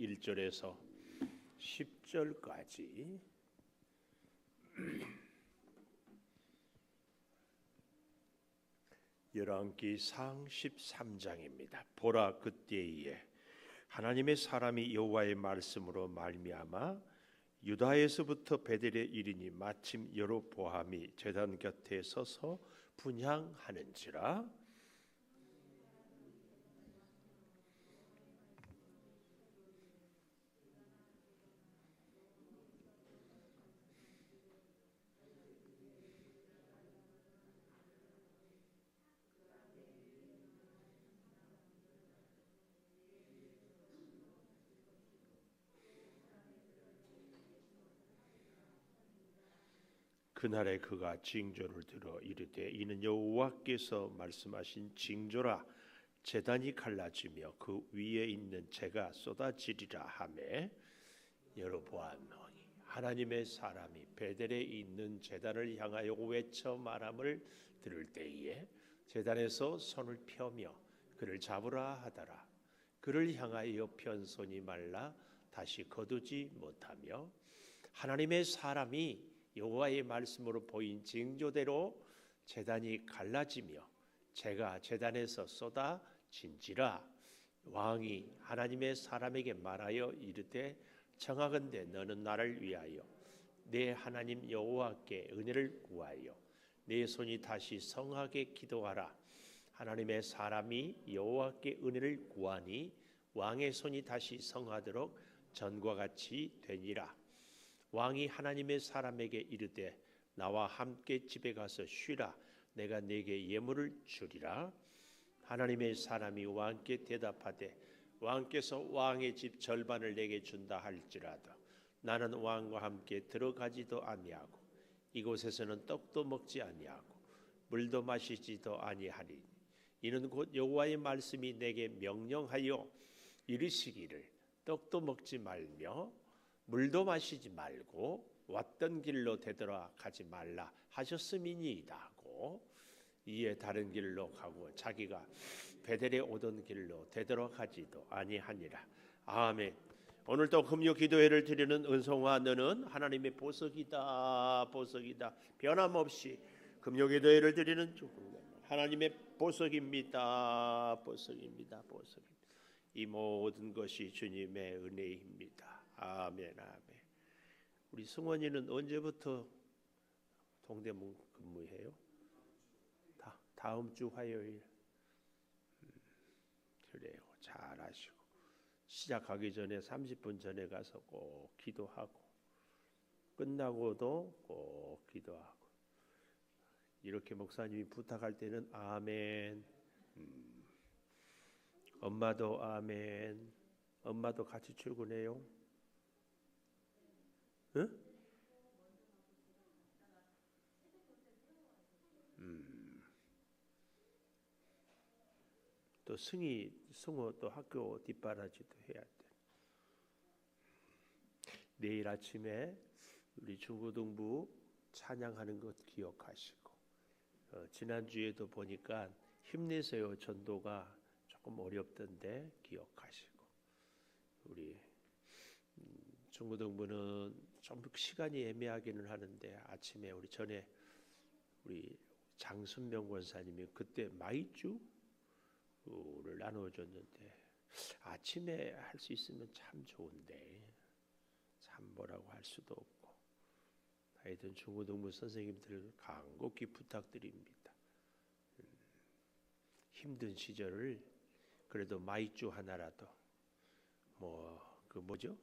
1절에서 10절까지 열왕기상 13장입니다. 보라, 그때에 하나님의 사람이 여호와의 말씀으로 말미암아 유다에서부터 베델에 이르니 마침 여로보암이 제단 곁에 서서 분향하는지라. 그날에 그가 징조를 들어 이르되 이는 여호와께서 말씀하신 징조라. 제단이 갈라지며 그 위에 있는 재가 쏟아지리라 하매 여로보암 왕이 하나님의 사람이 베델에 있는 제단을 향하여 외쳐 말함을 들을 때에 제단에서 손을 펴며 그를 잡으라 하더라. 그를 향하여 편 손이 말라 다시 거두지 못하며 하나님의 사람이 여호와의 말씀으로 보인 징조대로 제단이 갈라지며 재가 제단에서 쏟아진지라. 왕이 하나님의 사람에게 말하여 이르되 청하건대 너는 나를 위하여 내 하나님 여호와께 은혜를 구하여 내 손이 다시 성하게 기도하라. 하나님의 사람이 여호와께 은혜를 구하니 왕의 손이 다시 성하도록 전과 같이 되니라. 왕이 하나님의 사람에게 이르되 나와 함께 집에 가서 쉬라. 내가 네게 예물을 주리라. 하나님의 사람이 왕께 대답하되 왕께서 왕의 집 절반을 내게 준다 할지라도 나는 왕과 함께 들어가지도 아니하고 이곳에서는 떡도 먹지 아니하고 물도 마시지도 아니하리니 이는 곧 여호와의 말씀이 내게 명령하여 이르시기를 떡도 먹지 말며 물도 마시지 말고 왔던 길로 되돌아가지 말라 하셨음이니이다 하고 이에 다른 길로 가고 자기가 베델에 오던 길로 되돌아가지도 아니하니라. 아멘. 오늘도 금요 기도회를 드리는 은송아, 너는 하나님의 보석이다. 보석이다. 변함없이 금요 기도회를 드리는 하나님의 보석입니다. 보석입니다. 보석입니다. 이 모든 것이 주님의 은혜입니다. 아멘. 아멘. 우리 승원이는 언제부터 동대문 근무해요? 다음 주 화요일. 그래요. 잘하시고 시작하기 전에 30분 전에 가서 꼭 기도하고 끝나고도 꼭 기도하고 이렇게 목사님이 부탁할 때는 아멘. 엄마도 아멘. 엄마도 같이 출근해요? 응? 또 승호 또 학교 뒷바라지도 해야 돼. 내일 아침에 우리 중고등부 찬양하는 것 기억하시고 지난주에도 보니까 힘내세요 전도가 조금 어렵던데 기억하시고 우리 중고등부는 좀 시간이 애매하기는 하는데 아침에 우리 전에 우리 장순명 권사님이 그때 마이쮸를 나눠줬는데 아침에 할 수 있으면 참 좋은데 참 뭐라고 할 수도 없고 하여튼 중고등부 선생님들 간곡히 부탁드립니다. 힘든 시절을 그래도 마이쮸 하나라도 뭐죠?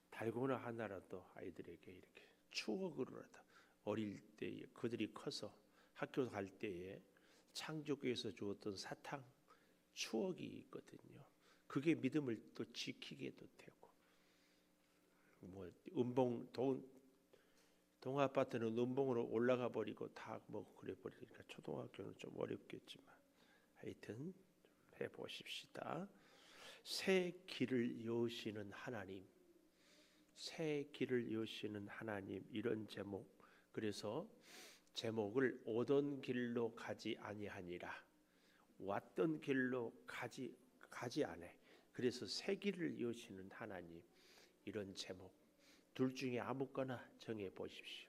달고나 하나라도 아이들에게 이렇게 추억으로라도 어릴 때에 그들이 커서 학교 갈 때에 창조교에서 주었던 사탕 추억이 있거든요. 그게 믿음을 또 지키게도 되고 동아파트는 음봉으로 올라가 버리고 다 그래 버리니까 초등학교는 좀 어렵겠지만 하여튼 해보십시다. 새 길을 여시는 하나님, 새 길을 여시는 하나님 이런 제목. 그래서 제목을 오던 길로 가지 아니하니라. 왔던 길로 가지 않아. 그래서 새 길을 여시는 하나님, 이런 제목 둘 중에 아무거나 정해 보십시오.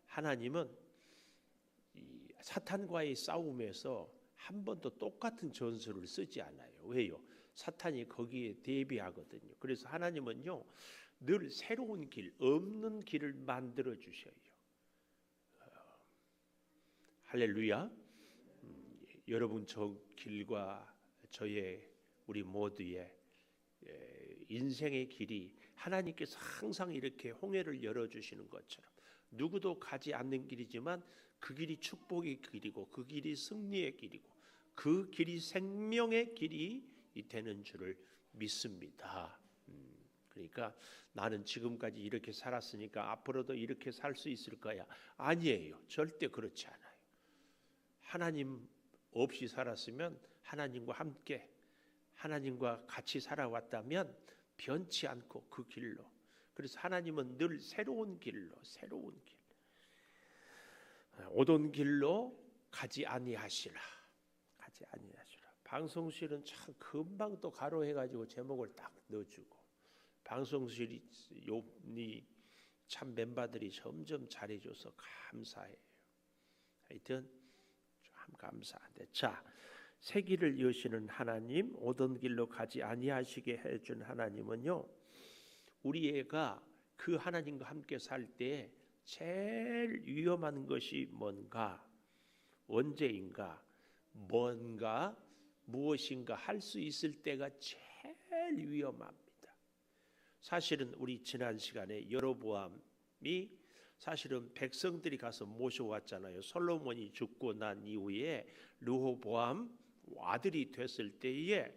하나님은 이 사탄과의 싸움에서 한 번도 똑같은 전술을 쓰지 않아요. 왜요? 사탄이 거기에 대비하거든요. 그래서 하나님은요, 늘 새로운 길, 없는 길을 만들어 주셔요. 할렐루야. 여러분, 저 길과 저의 우리 모두의 인생의 길이 하나님께서 항상 이렇게 홍해를 열어주시는 것처럼 누구도 가지 않는 길이지만 그 길이 축복의 길이고 그 길이 승리의 길이고 그 길이 생명의 길이 되는 줄을 믿습니다. 그러니까 나는 지금까지 이렇게 살았으니까 앞으로도 이렇게 살 수 있을 거야. 아니에요. 절대 그렇지 않아요. 하나님 없이 살았으면 하나님과 함께 하나님과 같이 살아왔다면 변치 않고 그 길로. 그래서 하나님은 늘 새로운 길로, 새로운 길, 오던 길로 가지 아니하시라. 가지 아니하시라. 방송실은 참 금방 또 가로해가지고 제목을 딱 넣어주고, 방송실이 참 멤버들이 점점 잘해줘서 감사해요. 하여튼 참 감사한데, 자, 새 길을 여시는 하나님, 오던 길로 가지 아니하시게 해준 하나님은요, 우리 애가 그 하나님과 함께 살 때 제일 위험한 것이 뭔가, 언제인가, 뭔가, 무엇인가 할 수 있을 때가 제일 위험합니다. 사실은 우리 지난 시간에 여로보암이 사실은 백성들이 가서 모셔왔잖아요. 솔로몬이 죽고 난 이후에 르호보암 아들이 됐을 때에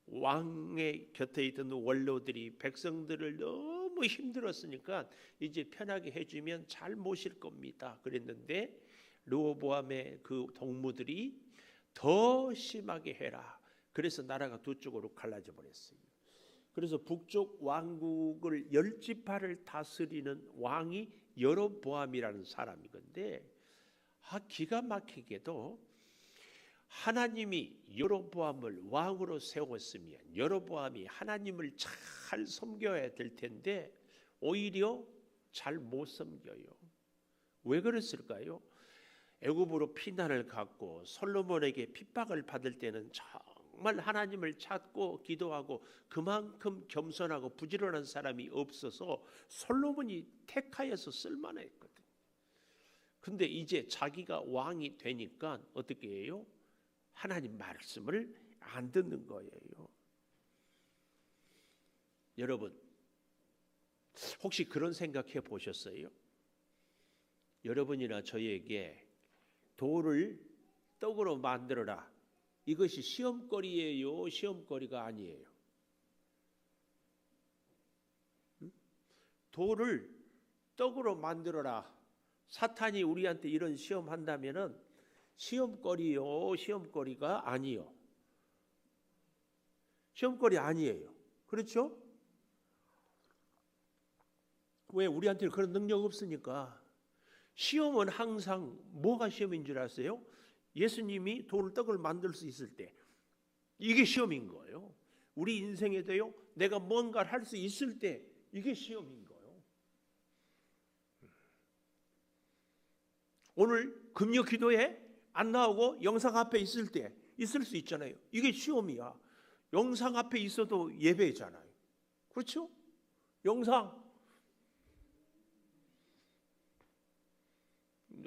왕의 곁에 있던 원로들이 백성들을 너무 힘들었으니까 이제 편하게 해주면 잘 모실 겁니다. 그랬는데 르호보암의 그 동무들이 더 심하게 해라. 그래서 나라가 두 쪽으로 갈라져 버렸어요. 그래서 북쪽 왕국을 10지파를 다스리는 왕이 여로보암이라는 사람이 건데, 기가 막히게도 하나님이 여로보암을 왕으로 세웠으면 여로보암이 하나님을 잘 섬겨야 될 텐데 오히려 잘 못 섬겨요. 왜 그랬을까요? 애굽으로 피난을 갔고 솔로몬에게 핍박을 받을 때는 정말 하나님을 찾고 기도하고 그만큼 겸손하고 부지런한 사람이 없어서 솔로몬이 택하여서 쓸만했거든요. 근데 이제 자기가 왕이 되니까 어떻게 해요? 하나님 말씀을 안 듣는 거예요. 여러분, 혹시 그런 생각해 보셨어요? 여러분이나 저에게 돌을 떡으로 만들어라, 이것이 시험거리예요? 시험거리가 아니에요? 돌을 떡으로 만들어라, 사탄이 우리한테 이런 시험한다면은 시험거리요? 시험거리가 아니요? 시험거리 아니에요. 그렇죠? 왜? 우리한테 그런 능력 없으니까. 시험은 항상 뭐가 시험인 줄 아세요? 예수님이 돌을 떡을 만들 수 있을 때 이게 시험인 거예요. 우리 인생에도요, 내가 뭔가를 할 수 있을 때 이게 시험인 거예요. 오늘 금요 기도에 안 나오고 영상 앞에 있을 때 있을 수 있잖아요. 이게 시험이야. 영상 앞에 있어도 예배잖아요. 그렇죠? 영상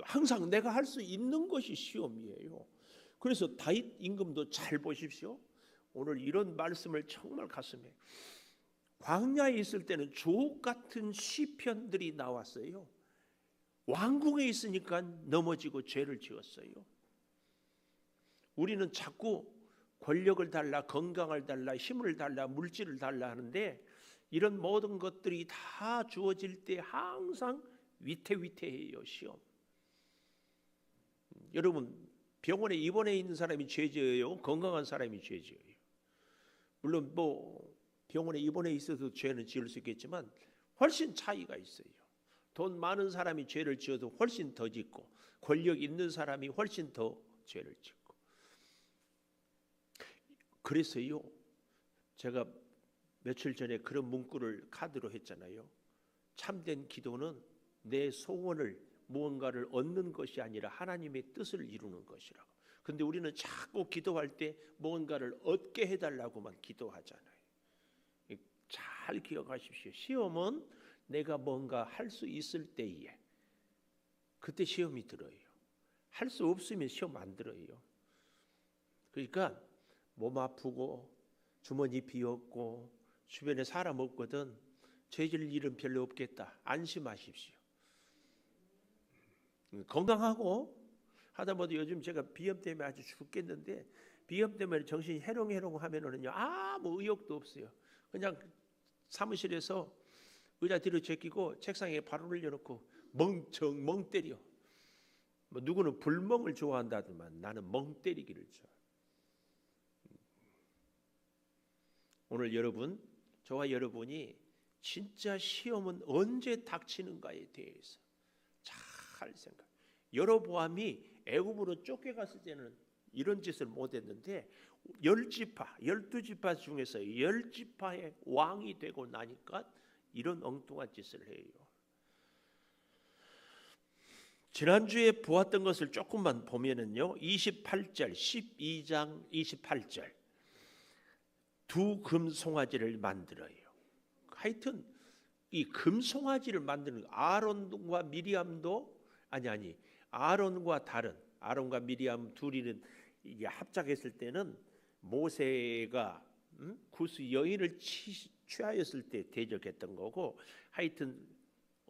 항상 내가 할 수 있는 것이 시험이에요. 그래서 다윗 임금도 잘 보십시오. 오늘 이런 말씀을 정말 가슴에, 광야에 있을 때는 주옥 같은 시편들이 나왔어요. 왕궁에 있으니까 넘어지고 죄를 지었어요. 우리는 자꾸 권력을 달라, 건강을 달라, 힘을 달라, 물질을 달라 하는데 이런 모든 것들이 다 주어질 때 항상 위태위태해요. 시험. 여러분, 병원에 입원해 있는 사람이 죄지어요? 건강한 사람이 죄지어요? 물론 병원에 입원해 있어도 죄는 지을 수 있겠지만 훨씬 차이가 있어요. 돈 많은 사람이 죄를 지어도 훨씬 더 짓고, 권력 있는 사람이 훨씬 더 죄를 짓고. 그래서요, 제가 며칠 전에 그런 문구를 카드로 했잖아요. 참된 기도는 내 소원을 무언가를 얻는 것이 아니라 하나님의 뜻을 이루는 것이라고. 근데 우리는 자꾸 기도할 때 무언가를 얻게 해달라고만 기도하잖아요. 잘 기억하십시오. 시험은 내가 뭔가 할 수 있을 때에 그때 시험이 들어요. 할 수 없으면 시험 안 들어요. 그러니까 몸 아프고 주머니 비었고 주변에 사람 없거든 죄질 일은 별로 없겠다. 안심하십시오. 건강하고 하다못해 요즘 제가 비염 때문에 아주 죽겠는데 비염 때문에 정신이 해롱해롱 하면은요 아무 의욕도 없어요. 그냥 사무실에서 의자 뒤로 제끼고 책상에 발을 올려놓고 멍 때려. 뭐 누구는 불멍을 좋아한다더만 나는 멍 때리기를 좋아. 오늘 여러분, 저와 여러분이 진짜 시험은 언제 닥치는가에 대해서 잘 생각. 여로보암이 애굽으로 쫓겨갔을 때는 이런 짓을 못했는데 10지파, 12지파 중에서 10지파의 왕이 되고 나니까 이런 엉뚱한 짓을 해요. 지난주에 보았던 것을 조금만 보면은요 28절 12장 28절 두 금송아지를 만들어요. 하여튼 이 금송아지를 만드는 아론과 미리암도 아론과 미리암 둘이는 이게 합작했을 때는 모세가 구스 여인을 취하였을 때 대적했던 거고 하여튼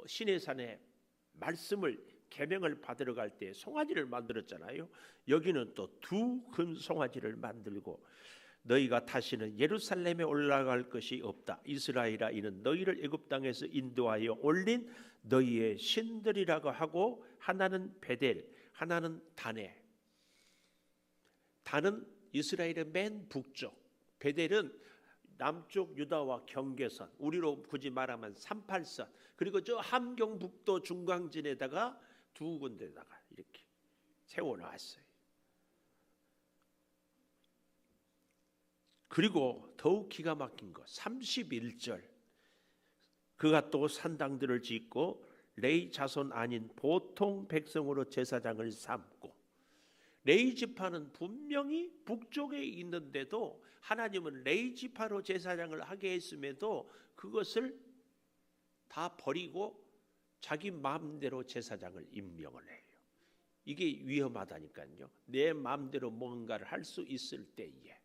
시내산에 말씀을 계명을 받으러 갈 때 송아지를 만들었잖아요. 여기는 또 두 금송아지를 만들고 너희가 다시는 예루살렘에 올라갈 것이 없다. 이스라엘아 이는 너희를 애굽 땅에서 인도하여 올린 너희의 신들이라고 하고 하나는 베델, 하나는 다네. 단은 이스라엘의 맨 북쪽, 베델은 남쪽 유다와 경계선, 우리로 굳이 말하면 38선, 그리고 저 함경북도 중간진에다가 두 군데다가 이렇게 세워놨어요. 그리고 더욱 기가 막힌 거 31절 그가 또 산당들을 짓고 레위 자손 아닌 보통 백성으로 제사장을 삼고 레위 지파는 분명히 북쪽에 있는데도 하나님은 레위 지파로 제사장을 하게 했음에도 그것을 다 버리고 자기 마음대로 제사장을 임명을 해요. 이게 위험하다니까요. 내 마음대로 뭔가를 할 수 있을 때에.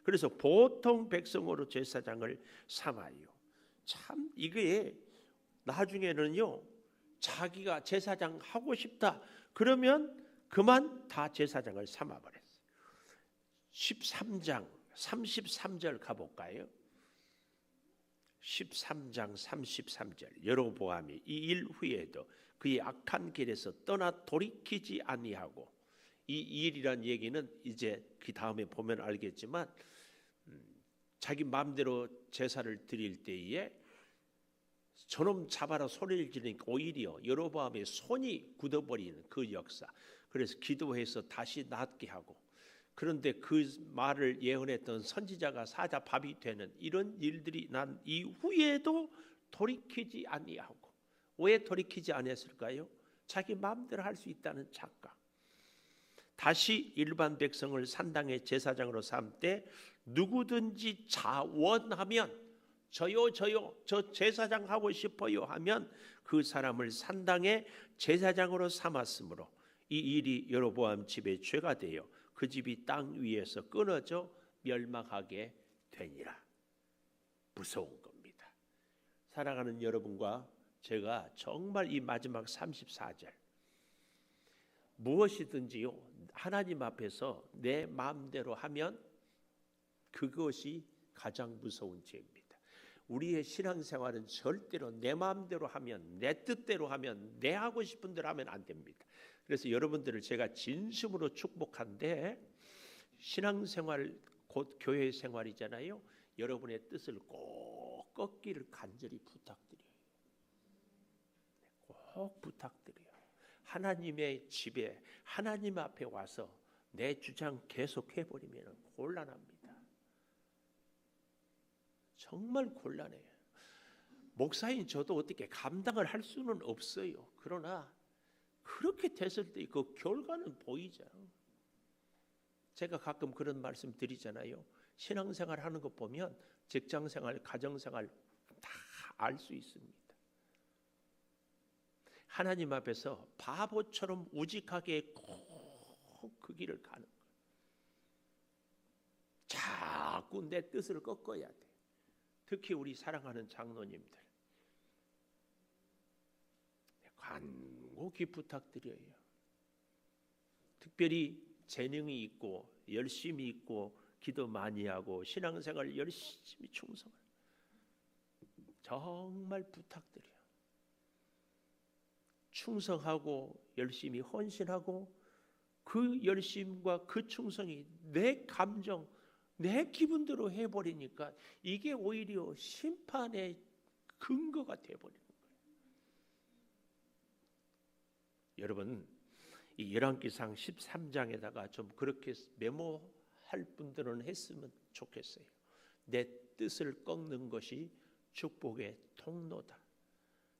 그래서 보통 백성으로 제사장을 삼아요. 참 이게 나중에는요 자기가 제사장 하고 싶다 그러면 그만 다 제사장을 삼아버렸어요. 13장 33절 가볼까요? 13장 33절 여로보암이 이 일 후에도 그의 악한 길에서 떠나 돌이키지 아니하고 이 일이란 얘기는 이제 그 다음에 보면 알겠지만 자기 마음대로 제사를 드릴 때에 저놈 잡아라 소리를 지르니까 오히려 여로보암의 손이 굳어버리는 그 역사. 그래서 기도해서 다시 낫게 하고 그런데 그 말을 예언했던 선지자가 사자밥이 되는 이런 일들이 난 이후에도 돌이키지 아니하고 왜 돌이키지 않았을까요? 자기 마음대로 할 수 있다는 착각. 다시 일반 백성을 산당의 제사장으로 삼때 누구든지 자원하면 저요 저 제사장 하고 싶어요 하면 그 사람을 산당의 제사장으로 삼았으므로 이 일이 여로보암 집의 죄가 되어 그 집이 땅 위에서 끊어져 멸망하게 되니라. 무서운 겁니다. 사랑하는 여러분과 제가 정말 이 마지막 34절 무엇이든지요 하나님 앞에서 내 마음대로 하면 그것이 가장 무서운 죄입니다. 우리의 신앙생활은 절대로 내 마음대로 하면 내 뜻대로 하면 내 하고 싶은 대로 하면 안 됩니다. 그래서 여러분들을 제가 진심으로 축복한데 신앙생활 곧 교회 생활이잖아요. 여러분의 뜻을 꼭 꺾기를 간절히 부탁드려요. 꼭 부탁드려요. 하나님의 집에 하나님 앞에 와서 내 주장 계속 해버리면 곤란합니다. 정말 곤란해요. 목사인 저도 어떻게 감당을 할 수는 없어요. 그러나 그렇게 됐을 때 그 결과는 보이죠. 제가 가끔 그런 말씀 드리잖아요. 신앙생활 하는 거 보면 직장생활, 가정생활 다 알 수 있습니다. 하나님 앞에서 바보처럼 우직하게 꼭 그 길을 가는 거예요. 자꾸 내 뜻을 꺾어야 돼. 특히 우리 사랑하는 장로님들, 간곡히 부탁드려요. 특별히 재능이 있고 열심히 있고 기도 많이 하고 신앙생활 열심히 충성을 정말 부탁드려요. 충성하고 열심히 헌신하고 그 열심과 그 충성이 내 감정, 내 기분대로 해버리니까 이게 오히려 심판의 근거가 되어버리는 거예요. 여러분, 이 열왕기상 13장에다가 좀 그렇게 메모할 분들은 했으면 좋겠어요. 내 뜻을 꺾는 것이 축복의 통로다.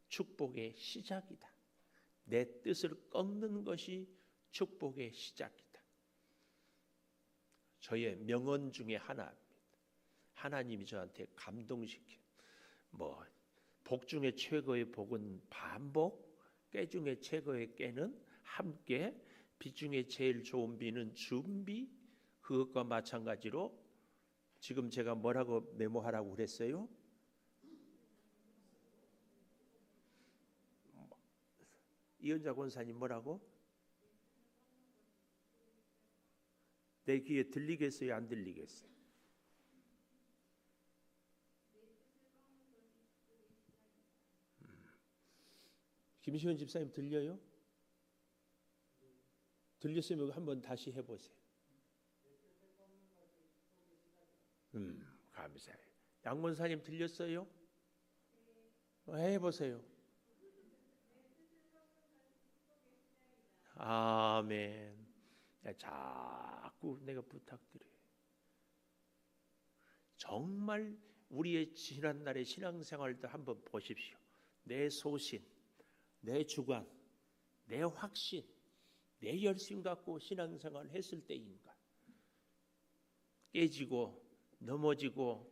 축복의 시작이다. 내 뜻을 꺾는 것이 축복의 시작이다. 저의 명언 중에 하나입니다. 하나님이 저한테 감동시킨 복 중에 최고의 복은 반복, 깨 중에 최고의 깨는 함께, 비 중에 제일 좋은 비는 준비. 그것과 마찬가지로 지금 제가 뭐라고 메모하라고 그랬어요? 이은자 권사님 뭐라고? 내 귀에 들리겠어요? 안 들리겠어요? 김시원 집사님 들려요? 들렸으면 한번 다시 해보세요. 감사해요. 양권사님 들렸어요? 해보세요. 아멘. 자꾸 내가 부탁드려요. 정말 우리의 지난날의 신앙생활도 한번 보십시오. 내 소신, 내 주관, 내 확신, 내 열심 갖고 신앙생활을 했을 때인가 깨지고 넘어지고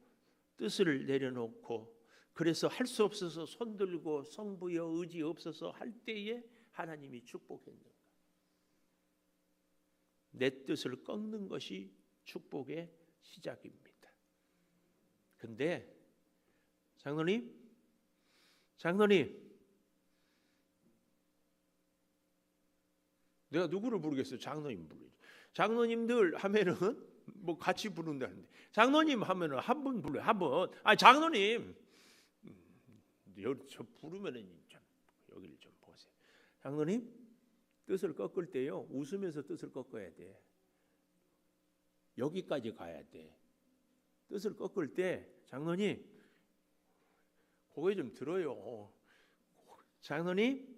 뜻을 내려놓고 그래서 할 수 없어서 손들고 성부여 의지 없어서 할 때에 하나님이 축복했는가. 내 뜻을 꺾는 것이 축복의 시작입니다. 근데 장로님 내가 누구를 부르겠어요? 장로님 부르죠. 장로님들 하면은 뭐 같이 부른다는데 장로님 하면은 한 분 불러요. 한 분. 장로님 여기 저 부르면은 좀 여기를 좀 보세요. 장로님 뜻을 꺾을 때요 웃으면서 뜻을 꺾어야 돼. 여기까지 가야 돼. 뜻을 꺾을 때 장로님 고개 좀 들어요. 장로님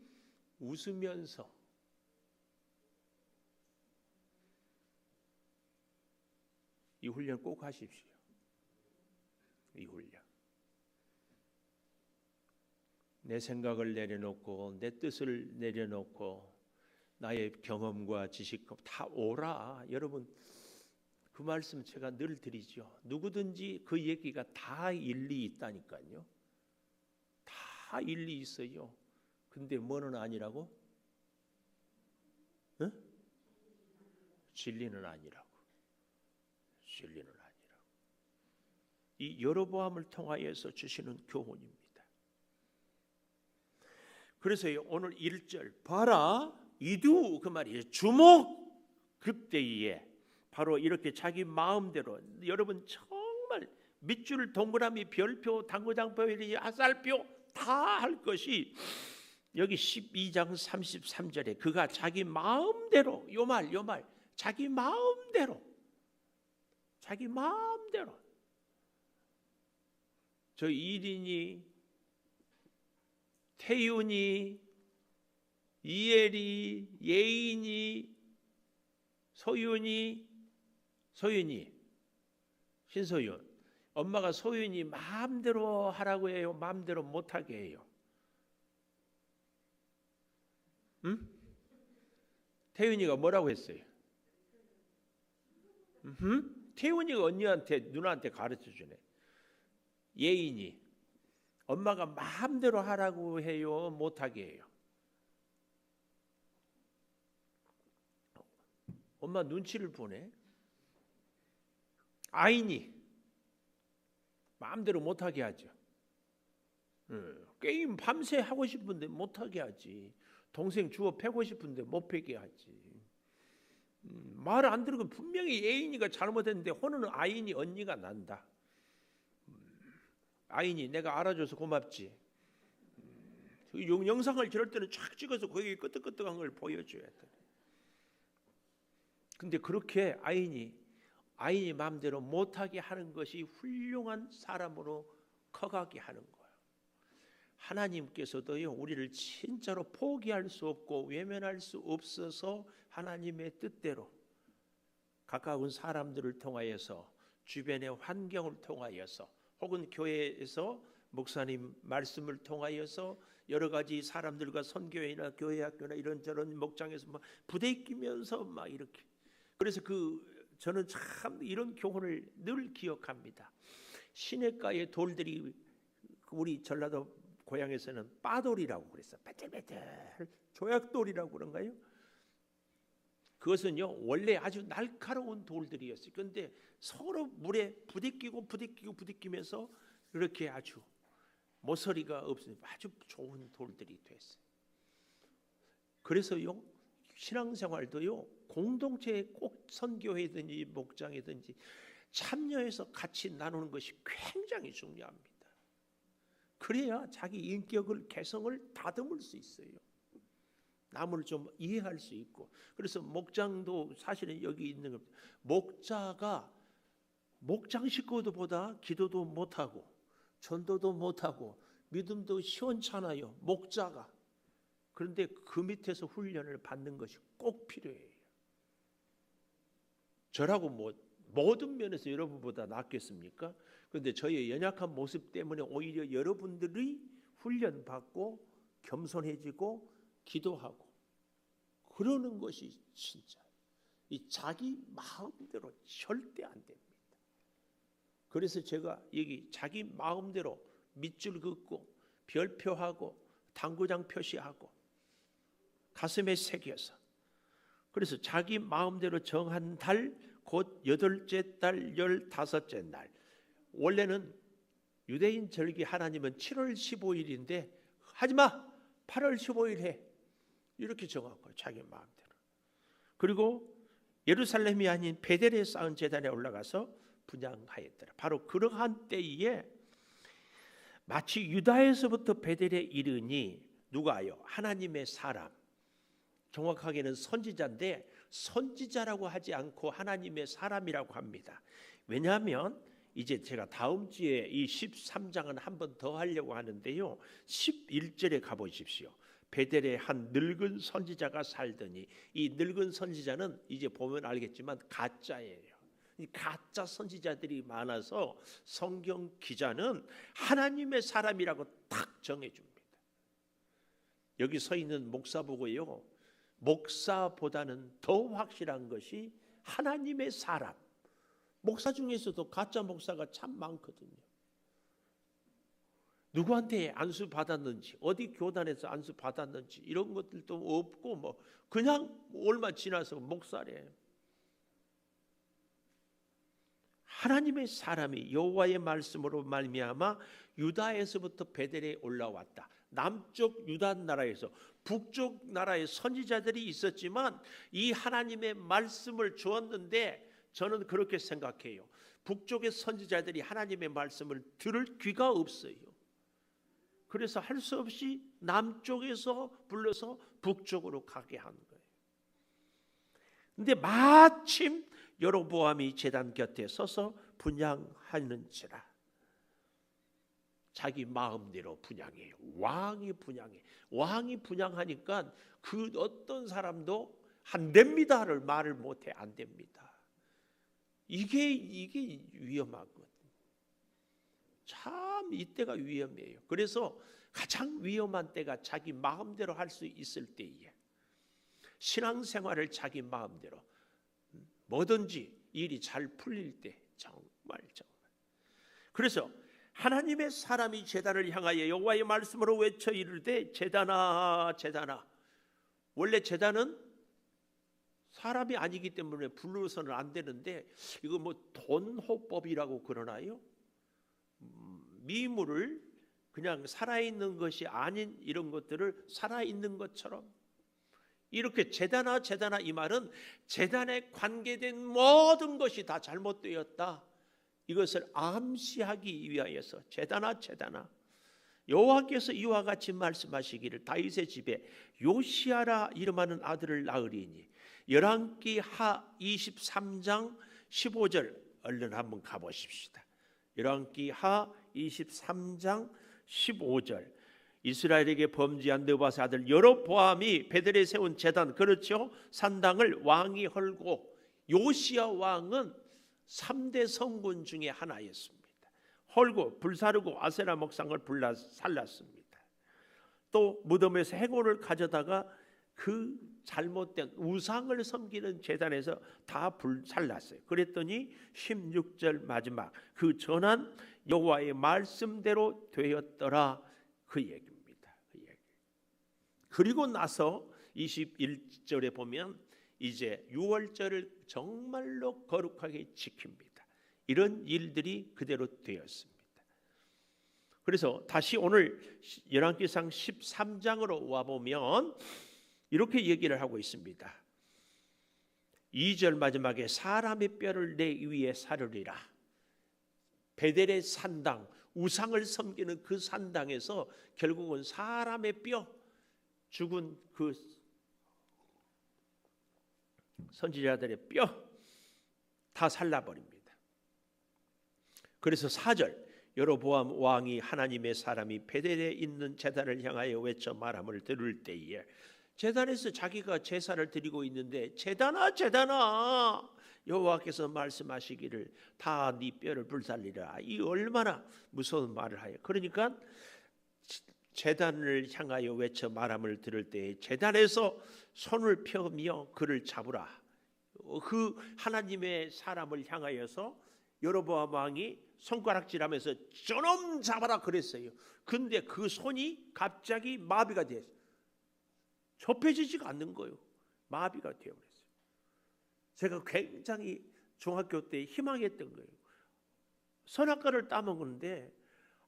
웃으면서 이 훈련 꼭 하십시오. 이 훈련. 내 생각을 내려놓고 내 뜻을 내려놓고 나의 경험과 지식 다 오라. 여러분 그 말씀 제가 늘 드리죠. 누구든지 그 얘기가 다 일리 있다니까요. 다 일리 있어요. 근데 뭐는 아니라고? 응? 진리는 아니라고. 진리는 아니라고. 이 여로보암을 통하여서 주시는 교훈입니다. 그래서 오늘 1절 봐라 이두 그 말이에요. 주목 그때에 바로 이렇게 자기 마음대로 여러분 정말 밑줄 동그라미 별표 당구장표 아살표 다 할 것이 여기 12장 33절에 그가 자기 마음대로 요 말 자기 마음대로 저 이린이 태윤이 이엘이 예인이 소윤이 신소윤 엄마가 소윤이 마음대로 하라고 해요? 마음대로 못하게 해요? 응? 태윤이가 뭐라고 했어요? 태윤이가 언니한테 누나한테 가르쳐 주네. 예인이 엄마가 마음대로 하라고 해요? 못하게 해요? 엄마 눈치를 보네. 아인이 마음대로 못하게 하죠. 게임 밤새 하고 싶은데 못하게 하지. 동생 주워 패고 싶은데 못 패게 하지. 말 안 들으면 분명히 예인이가 잘못했는데 혼은 아인이 언니가 난다. 아인이 내가 알아줘서 고맙지. 영상을 저럴 때는 쫙 찍어서 거기 끄떡끄떡한 걸 보여줘야 돼. 근데 그렇게 아인이 마음대로 못하게 하는 것이 훌륭한 사람으로 커가게 하는 거예요. 하나님께서도요, 우리를 진짜로 포기할 수 없고 외면할 수 없어서 하나님의 뜻대로 가까운 사람들을 통하여서, 주변의 환경을 통하여서, 혹은 교회에서 목사님 말씀을 통하여서 여러 가지 사람들과 선교회나 교회 학교나 이런저런 목장에서 막 부대끼면서 막 이렇게. 그래서 저는 참 이런 교훈을 늘 기억합니다. 시냇가의 돌들이 우리 전라도 고향에서는 빠돌이라고 그랬어. 빼들빼들 조약돌이라고 그런가요? 그것은요 원래 아주 날카로운 돌들이었어요. 그런데 서로 물에 부딪히면서 이렇게 아주 모서리가 없으니 아주 좋은 돌들이 됐어요. 그래서요 신앙생활도요 공동체에 꼭 선교회든지 목장이든지 참여해서 같이 나누는 것이 굉장히 중요합니다. 그래야 자기 인격을 개성을 다듬을 수 있어요. 남을 좀 이해할 수 있고. 그래서 목장도 사실은 여기 있는 겁니다. 목자가 목장 식구들보다 기도도 못하고 전도도 못하고 믿음도 시원찮아요. 목자가. 그런데 그 밑에서 훈련을 받는 것이 꼭 필요해요. 저라고 모든 면에서 여러분보다 낫겠습니까? 그런데 저의 연약한 모습 때문에 오히려 여러분들이 훈련받고 겸손해지고 기도하고 그러는 것이 진짜 이 자기 마음대로 절대 안 됩니다. 그래서 제가 여기 자기 마음대로 밑줄 긋고 별표하고 당구장 표시하고 가슴에 새겨서, 그래서 자기 마음대로 정한 달 곧 8째 달 15째 날, 원래는 유대인 절기 하나님은 7월 15일인데 하지마 8월 15일 해 이렇게 정한 거예요. 자기 마음대로. 그리고 예루살렘이 아닌 베델에 쌓은 제단에 올라가서 분향하였더라. 바로 그러한 때에 마치 유다에서부터 베델에 이르니 누가요? 하나님의 사람, 정확하게는 선지자인데 선지자라고 하지 않고 하나님의 사람이라고 합니다. 왜냐하면 이제 제가 다음 주에 이 13장은 한 번 더 하려고 하는데요. 11절에 가보십시오. 베델에 한 늙은 선지자가 살더니, 이 늙은 선지자는 이제 보면 알겠지만 가짜예요. 이 가짜 선지자들이 많아서 성경 기자는 하나님의 사람이라고 딱 정해줍니다. 여기 서 있는 목사 보고요, 목사보다는 더 확실한 것이 하나님의 사람. 목사 중에서도 가짜 목사가 참 많거든요. 누구한테 안수 받았는지, 어디 교단에서 안수 받았는지 이런 것들도 없고 그냥 얼마 지나서 목사래. 하나님의 사람이 여호와의 말씀으로 말미암아 유다에서부터 베델에 올라왔다. 남쪽 유다 나라에서 북쪽 나라의 선지자들이 있었지만 이 하나님의 말씀을 주었는데, 저는 그렇게 생각해요. 북쪽의 선지자들이 하나님의 말씀을 들을 귀가 없어요. 그래서 할 수 없이 남쪽에서 불러서 북쪽으로 가게 한 거예요. 근데 마침 여로보암이 제단 곁에 서서 분향하는지라. 자기 마음대로 분향해요. 왕이 분향해. 왕이 분향하니까 그 어떤 사람도 안 됩니다를 말을 못해. 안 됩니다. 이게 위험하거든. 참 이때가 위험해요. 그래서 가장 위험한 때가 자기 마음대로 할 수 있을 때에, 신앙생활을 자기 마음대로 뭐든지 일이 잘 풀릴 때, 정말. 그래서 하나님의 사람이 제단을 향하여 여호와의 말씀으로 외쳐 이르되 제단아 제단아. 원래 제단은 사람이 아니기 때문에 불러서는 안 되는데, 이거 뭐 돈호법이라고 그러나요? 미물을 그냥 살아있는 것이 아닌 이런 것들을 살아있는 것처럼, 이렇게 제단아 제단아, 이 말은 제단에 관계된 모든 것이 다 잘못되었다, 이것을 암시하기 위하여서 제단아 제단아. 여호와께서 이와 같이 말씀하시기를 다윗의 집에 요시아라 이름하는 아들을 낳으리니. 열왕기 하 23장 15절 얼른 한번 가보십시다. 열왕기 하 23장 15절. 이스라엘에게 범죄한 느바스 아들 여로보암이 베델에 세운 제단, 그렇죠? 산당을 왕이 헐고, 요시아 왕은 3대 성군 중에 하나였습니다. 헐고 불사르고 아세라 목상을 살랐습니다. 또 무덤에서 해골을 가져다가 그 잘못된 우상을 섬기는 제단에서 다 불살랐어요. 그랬더니 16절 마지막, 그 전한 여호와의 말씀대로 되었더라, 그 얘기입니다. 그리고 나서 21절에 보면 이제 유월절을 정말로 거룩하게 지킵니다. 이런 일들이 그대로 되었습니다. 그래서 다시 오늘 열왕기상 13장으로 와보면 이렇게 얘기를 하고 있습니다. 2절 마지막에 사람의 뼈를 내 위에 사르리라. 베델의 산당, 우상을 섬기는 그 산당에서 결국은 사람의 뼈, 죽은 그 선지자들의 뼈 다 살라버립니다. 그래서 4절, 여로보암 왕이 하나님의 사람이 베델에 있는 제단을 향하여 외쳐 말함을 들을 때에, 제단에서 자기가 제사를 드리고 있는데 제단아 제단아, 여호와께서 말씀하시기를 다 네 뼈를 불살리라. 이 얼마나 무서운 말을 하여. 그러니까 제단을 향하여 외쳐 말함을 들을 때에 제단에서 손을 펴며 그를 잡으라. 그 하나님의 사람을 향하여서 여로보암 왕이 손가락질하면서 저놈 잡아라 그랬어요. 근데 그 손이 갑자기 마비가 됐어요. 접혀지지가 않는 거예요. 마비가 되어버렸어요. 제가 굉장히 중학교 때 희망했던 거예요. 선악과를 따먹는데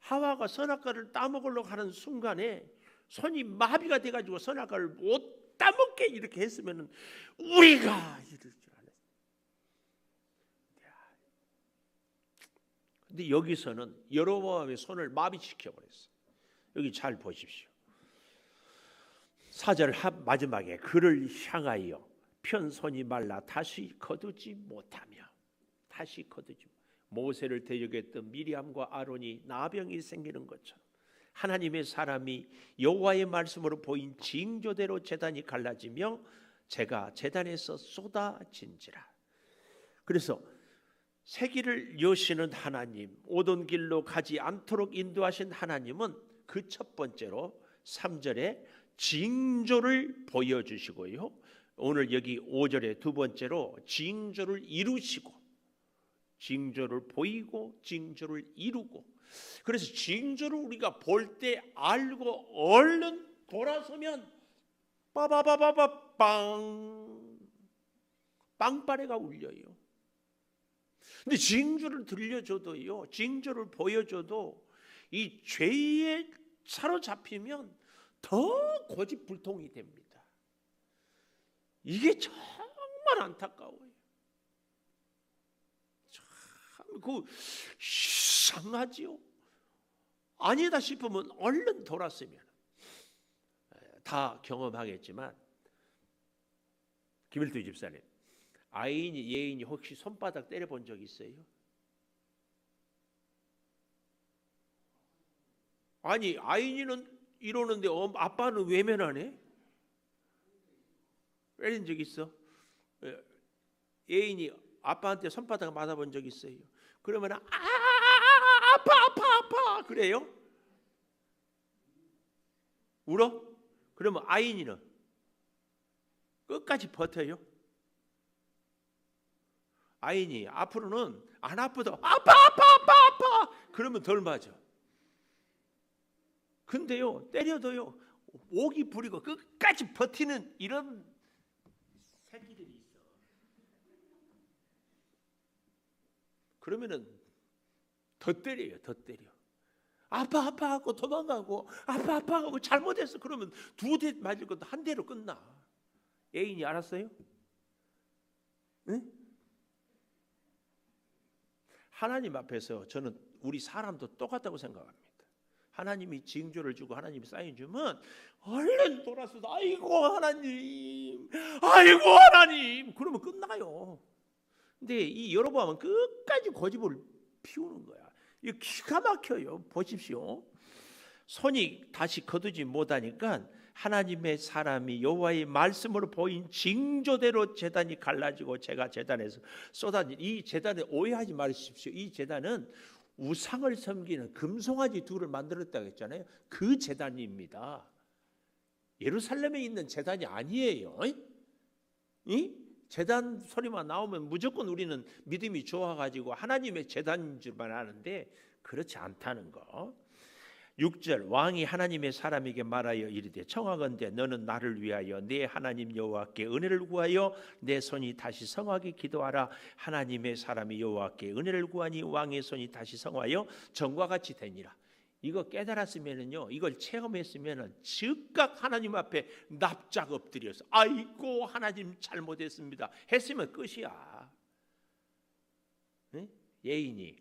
하와가 선악과를 따먹으려고 하는 순간에 손이 마비가 돼가지고 선악과를 못 따먹게 이렇게 했으면 우리가 이럴 줄 알았어요. 근데 여기서는 여로보암의 손을 마비시켜버렸어요. 여기 잘 보십시오. 4절 마지막에 그를 향하여 편 손이 말라 다시 거두지 못하며, 다시 거두지, 모세를 대적했던 미리암과 아론이 나병이 생기는 것처럼 하나님의 사람이 여호와의 말씀으로 보인 징조대로 제단이 갈라지며 제가 제단에서 쏟아진지라. 그래서 세기를 여시는 하나님, 오던 길로 가지 않도록 인도하신 하나님은 그 첫 번째로 3절에 징조를 보여주시고요, 오늘 여기 5절에 두 번째로 징조를 이루시고, 징조를 보이고 징조를 이루고. 그래서 징조를 우리가 볼 때 알고 얼른 돌아서면 빠바바바바 빵, 빵빠레가 울려요. 근데 징조를 들려줘도요, 징조를 보여줘도 이 죄에 사로잡히면 더 고집불통이 됩니다. 이게 정말 안타까워요. 참 그 이상하지요. 아니다 싶으면 얼른 돌았으면. 다 경험하겠지만 김일두 집사님, 아인이 예인이 혹시 손바닥 때려본 적 있어요? 아니 아인이는 이러는데 아빠는 외면하네? 때린 적 있어? 예인이 아빠한테 손바닥 맞아본 적 있어요? 그러면 아파 그래요? 울어? 그러면 아인이는 끝까지 버텨요? 아인이 앞으로는 안 아프다 아파 그러면 덜 맞아. 근데요 때려도요 오기 부리고 끝까지 버티는 이런 새끼들이 있어. 그러면은 더 때려요. 더 때려. 아파 하고 도망가고 아파 하고 잘못했어. 그러면 두 대 맞을 것도 한 대로 끝나. 애인이 알았어요? 응? 하나님 앞에서 저는 우리 사람도 똑같다고 생각합니다. 하나님이 징조를 주고 하나님이 사인 주면 얼른 돌아서 아이고 하나님 그러면 끝나요. 근데 이 여로보암은 끝까지 고집을 피우는 거야. 이거 기가 막혀요. 보십시오. 손이 다시 거두지 못하니까 하나님의 사람이 여호와의 말씀으로 보인 징조대로 제단이 갈라지고 제가 제단에서 쏟아진 이 제단에 오해하지 마십시오. 이 제단은 우상을 섬기는 금송아지 둘을 만들었다고 했잖아요. 그 제단입니다. 예루살렘에 있는 제단이 아니에요. 이 제단 소리만 나오면 무조건 우리는 믿음이 좋아가지고 하나님의 제단인 줄만 아는데 그렇지 않다는 거. 6절 왕이 하나님의 사람에게 말하여 이르되 청하건대 너는 나를 위하여 내 하나님 여호와께 은혜를 구하여 내 손이 다시 성하게 기도하라. 하나님의 사람이 여호와께 은혜를 구하니 왕의 손이 다시 성하여 전과 같이 되니라. 이거 깨달았으면은요, 이걸 체험했으면은 즉각 하나님 앞에 납작 엎드려서 아이고 하나님 잘못했습니다 했으면 끝이야. 네? 예인이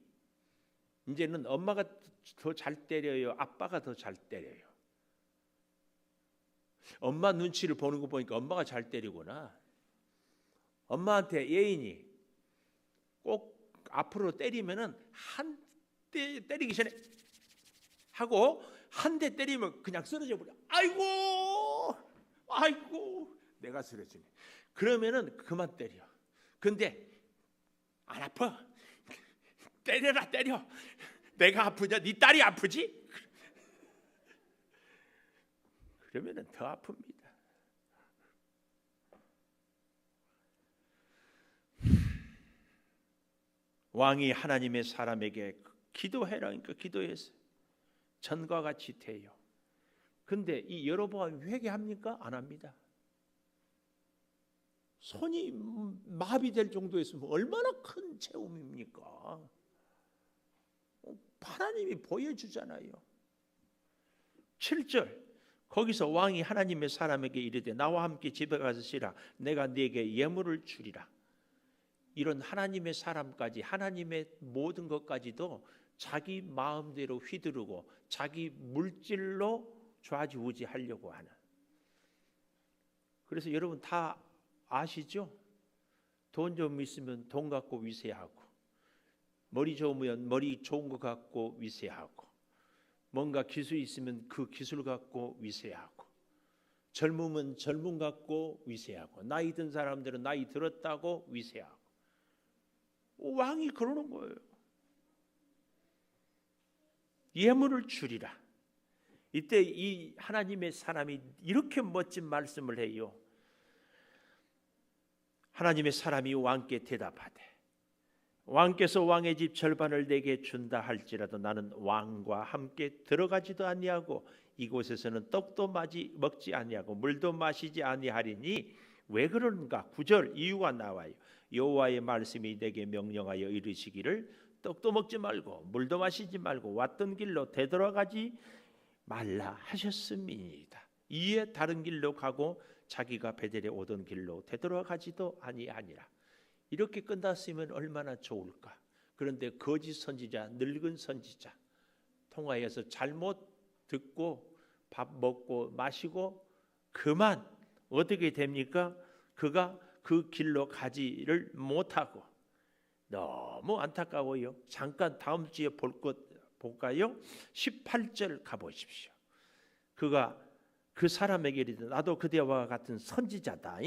이제는 엄마가 더 잘 때려요? 아빠가 더 잘 때려요? 엄마 눈치를 보는 거 보니까 엄마가 잘 때리구나. 엄마한테 예인이 꼭 앞으로 때리면은 한 대 때리기 전에 하고 한 대 때리면 그냥 쓰러져 버려. 아이고 내가 쓰러지네. 그러면은 그만 때려. 근데 안 아파? 때려라 때려. 내가 아프냐? 네 딸이 아프지? 그러면은 더 아픕니다. 왕이 하나님의 사람에게 기도해라 그러니까 기도했어요. 전과 같이 돼요. 근데 이 여로보암이 회개합니까? 안 합니다. 손이 마비될 정도였으면 얼마나 큰 체험입니까? 하나님이 보여주잖아요. 7절 거기서 왕이 하나님의 사람에게 이르되 나와 함께 집에 가서 쉬라. 내가 네게 예물을 주리라. 이런 하나님의 사람까지 하나님의 모든 것까지도 자기 마음대로 휘두르고 자기 물질로 좌지우지하려고 하는. 그래서 여러분 다 아시죠? 돈 좀 있으면 돈 갖고 위세하고 머리 좋으면 머리 좋은 거 갖고 위세하고 뭔가 기술 있으면 그 기술 갖고 위세하고 젊으면 젊음 갖고 위세하고 나이 든 사람들은 나이 들었다고 위세하고 왕이 그러는 거예요. 예물을 주리라. 이때 이 하나님의 사람이 이렇게 멋진 말씀을 해요. 하나님의 사람이 왕께 대답하되 왕께서 왕의 집 절반을 내게 준다 할지라도 나는 왕과 함께 들어가지도 아니하고 이곳에서는 떡도 먹지 아니하고 물도 마시지 아니하리니 왜 그런가? 9절 이유가 나와요. 여호와의 말씀이 내게 명령하여 이르시기를 떡도 먹지 말고 물도 마시지 말고 왔던 길로 되돌아가지 말라 하셨음이니이다. 이에 다른 길로 가고 자기가 베델에 오던 길로 되돌아가지도 아니하니라. 이렇게 끝났으면 얼마나 좋을까. 그런데 거짓 선지자, 늙은 선지자 통하여서 잘못 듣고 밥 먹고 마시고 그만 어떻게 됩니까? 그가 그 길로 가지를 못하고 너무 안타까워요. 잠깐 다음 주에 볼 것 볼까요? 18절 가보십시오. 그가 그 사람에게 이르되 나도 그대와 같은 선지자다.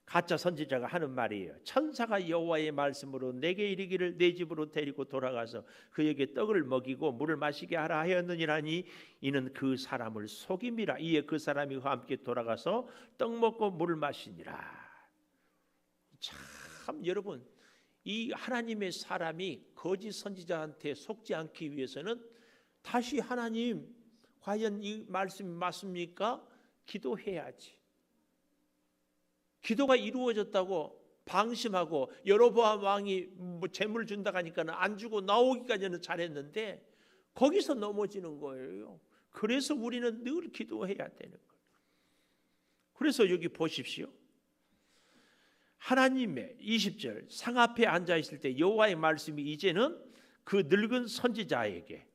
가짜 선지자가 하는 말이에요. 천사가 여호와의 말씀으로 내게 이르기를 내 집으로 데리고 돌아가서 그에게 떡을 먹이고 물을 마시게 하라 하였느니라니 이는 그 사람을 속임이라. 이에 그 사람이 그와 함께 돌아가서 떡 먹고 물을 마시니라. 참 여러분, 이 하나님의 사람이 거짓 선지자한테 속지 않기 위해서는 다시 하나님 과연 이 말씀이 맞습니까? 기도해야지. 기도가 이루어졌다고 방심하고 여로보암 왕이 재물 준다고 하니까 안 주고 나오기까지는 잘했는데 거기서 넘어지는 거예요. 그래서 우리는 늘 기도해야 되는 거예요. 그래서 여기 보십시오. 하나님의 20절 상 앞에 앉아 있을 때 여호와의 말씀이 이제는 그 늙은 선지자에게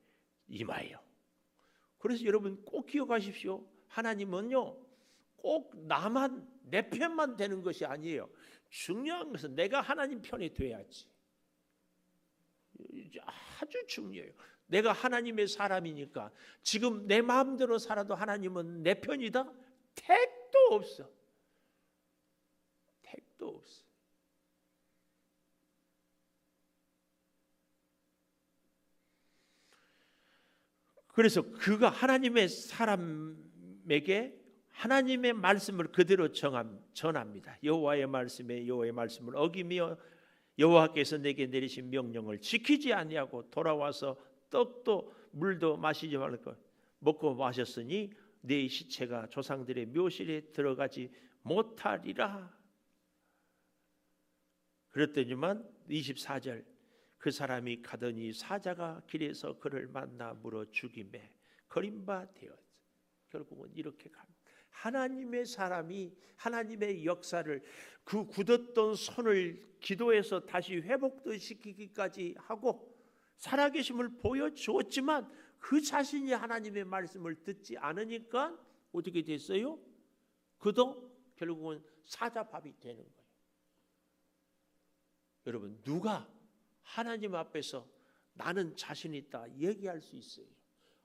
임하여. 그래서 여러분 꼭 기억하십시오. 하나님은요 꼭 나만 내 편만 되는 것이 아니에요. 중요한 것은 내가 하나님 편이 돼야지. 아주 중요해요. 내가 하나님의 사람이니까 지금 내 마음대로 살아도 하나님은 내 편이다? 택도 없어. 택도 없어. 그래서 그가 하나님의 사람에게 하나님의 말씀을 그대로 전합니다. 여호와의 말씀을 어기며 여호와께서 내게 내리신 명령을 지키지 아니하고 돌아와서 떡도 물도 마시지 말고 먹고 마셨으니 내 시체가 조상들의 묘실에 들어가지 못하리라. 그랬더니만 24절 그 사람이 가더니 사자가 길에서 그를 만나 물어 죽임에 거림바 되었어. 결국은 이렇게 갑니다. 하나님의 사람이 하나님의 역사를 그 굳었던 손을 기도해서 다시 회복시키기까지 하고 살아계심을 보여주었지만 그 자신이 하나님의 말씀을 듣지 않으니까 어떻게 됐어요? 그도 결국은 사자밥이 되는 거예요. 여러분 누가 하나님 앞에서 나는 자신 있다 얘기할 수 있어요?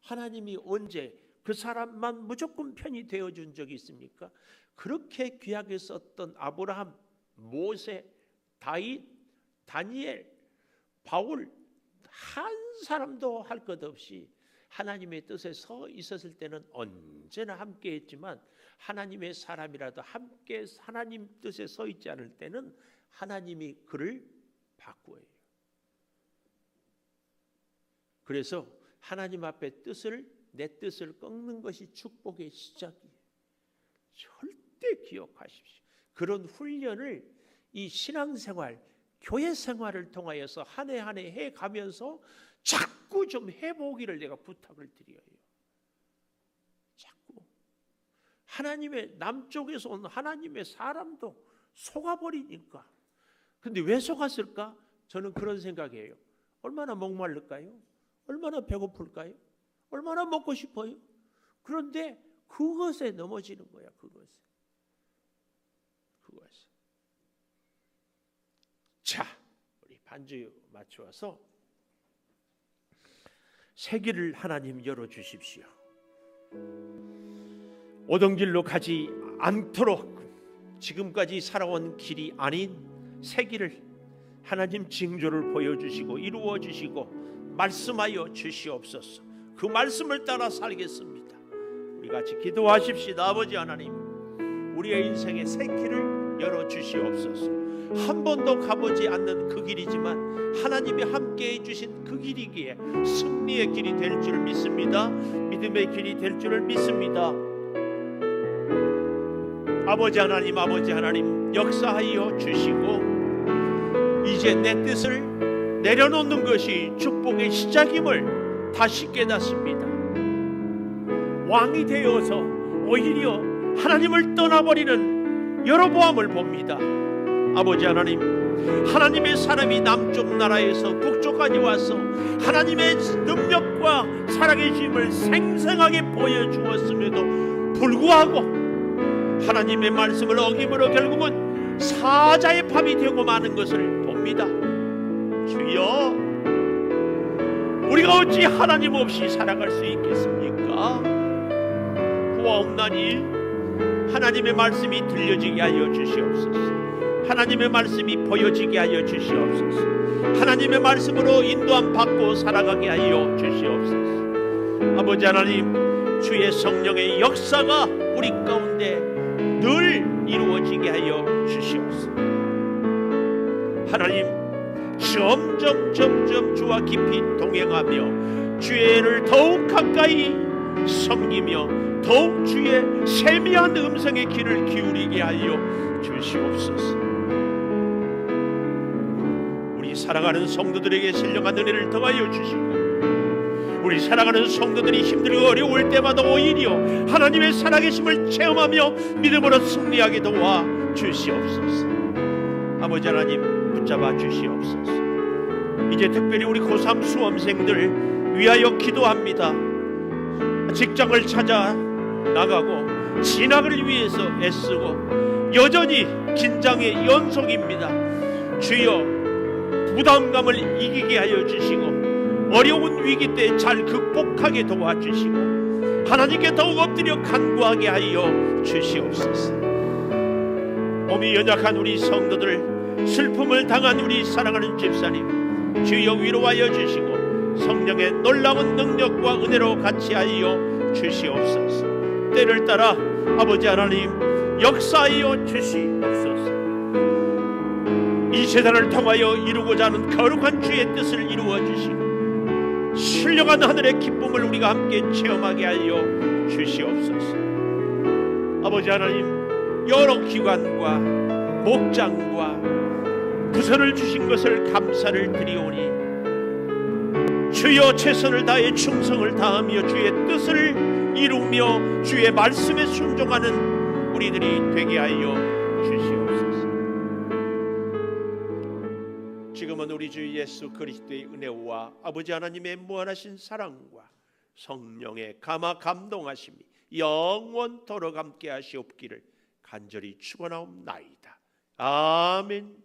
하나님이 언제 그 사람만 무조건 편이 되어준 적이 있습니까? 그렇게 귀하게 썼던 아브라함, 모세, 다윗, 다니엘, 바울 한 사람도 할 것 없이 하나님의 뜻에 서 있었을 때는 언제나 함께 했지만 하나님의 사람이라도 함께 하나님 뜻에 서 있지 않을 때는 하나님이 그를 바꾸어요. 그래서 하나님 앞에 내 뜻을 꺾는 것이 축복의 시작이에요. 절대 기억하십시오. 그런 훈련을 이 신앙생활, 교회 생활을 통하여서 한 해 한 해 해가면서 자꾸 좀 해보기를 내가 부탁을 드려요. 자꾸 하나님의 남쪽에서 온 하나님의 사람도 속아버리니까. 근데 왜 속았을까? 저는 그런 생각이에요. 얼마나 목마를까요? 얼마나 배고플까요? 얼마나 먹고 싶어요? 그런데 그것에 넘어지는 거야. 그것에. 자, 우리 반주 맞추어서 세기를 하나님 열어주십시오. 오동길로 가지 않도록 지금까지 살아온 길이 아닌 세기를 하나님 징조를 보여주시고 이루어주시고 말씀하여 주시옵소서. 그 말씀을 따라 살겠습니다. 우리 같이 기도하십시다. 아버지 하나님, 우리의 인생의 새 길을 열어주시옵소서. 한 번도 가보지 않는 그 길이지만 하나님이 함께해 주신 그 길이기에 승리의 길이 될 줄 믿습니다. 믿음의 길이 될 줄을 믿습니다. 아버지 하나님 역사하여 주시고 이제 내 뜻을 내려놓는 것이 축복의 시작임을 다시 깨닫습니다. 왕이 되어서 오히려 하나님을 떠나버리는 여로보암을 봅니다. 아버지 하나님, 하나님의 사람이 남쪽 나라에서 북쪽까지 와서 하나님의 능력과 살아계심을 생생하게 보여주었음에도 불구하고 하나님의 말씀을 어김으로 결국은 사자의 밥이 되고 마는 것을 봅니다. 주여, 우리가 어찌 하나님 없이 살아갈 수 있겠습니까? 구하옵나니 하나님의 말씀이 들려지게 하여 주시옵소서. 하나님의 말씀이 보여지게 하여 주시옵소서. 하나님의 말씀으로 인도함 받고 살아가게 하여 주시옵소서. 아버지 하나님, 주의 성령의 역사가 우리 가운데 늘 이루어지게 하여 주시옵소서. 하나님, 점점 주와 깊이 동행하며 주의를 더욱 가까이 섬기며 더욱 주의 세미한 음성의 귀를 기울이게 하여 주시옵소서. 우리 사랑하는 성도들에게 신령한 은혜를 더하여 주시고, 우리 사랑하는 성도들이 힘들고 어려울 때마다 오히려 하나님의 살아계심을 체험하며 믿음으로 승리하게 도와 주시옵소서. 아버지 하나님, 붙잡아 주시옵소서. 이제 특별히 우리 고3 수험생들 위하여 기도합니다. 직장을 찾아 나가고 진학을 위해서 애쓰고 여전히 긴장의 연속입니다. 주여, 부담감을 이기게 하여 주시고 어려운 위기 때 잘 극복하게 도와주시고 하나님께 더욱 엎드려 간구하게 하여 주시옵소서. 몸이 연약한 우리 성도들, 슬픔을 당한 우리 사랑하는 집사님, 주여 위로하여 주시고 성령의 놀라운 능력과 은혜로 같이 하여 주시옵소서. 때를 따라 아버지 하나님 역사하여 주시옵소서. 이 세상을 통하여 이루고자 하는 거룩한 주의 뜻을 이루어 주시고 신령한 하늘의 기쁨을 우리가 함께 체험하게 하여 주시옵소서. 아버지 하나님, 여러 기관과 목장과 부서를 주신 것을 감사를 드리오니 주여 최선을 다해 충성을 다하며 주의 뜻을 이루며 주의 말씀에 순종하는 우리들이 되게 하여 주시옵소서. 지금은 우리 주 예수 그리스도의 은혜와 아버지 하나님의 무한하신 사랑과 성령의 감화 감동하심이 영원토록 함께 하시옵기를 간절히 축원하옵나이다. 아멘.